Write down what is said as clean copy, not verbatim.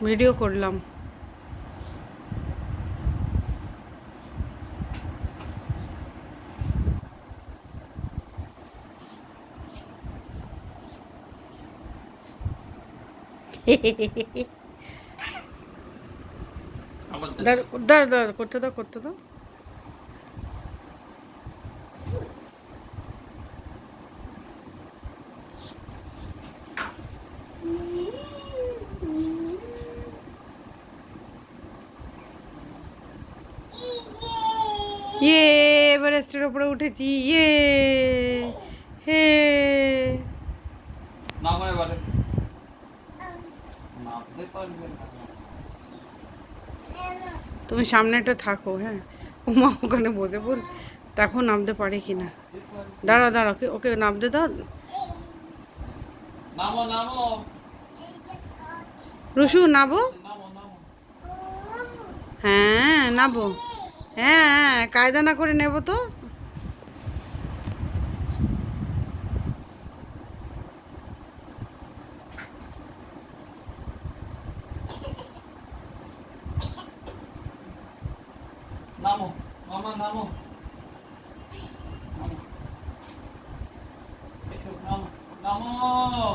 Video করলাম। দাঁড় দাঁড় দাঁড় করতে দাও, করতে দাও। ইয়ে, এভারেস্টের উপরে উঠেছি, ইয়ে। হে, নামো এবারে। নামতে পারবে না। তুমি সামনে একটা থাকো, হ্যাঁ। উমা ওখানে বসে বল, দেখো নামতে পারে কিনা। দাঁড়াও দাঁড়াও, ওকে ওকে নামতে দাও। নামো নামো। রুশু নাবো। নামো নামো। হ্যাঁ নাবো। হ্যাঁ হ্যাঁ, কায়দা না করে নেবো তো। নামো মামা নামো। নামো। এসো নামো নামো।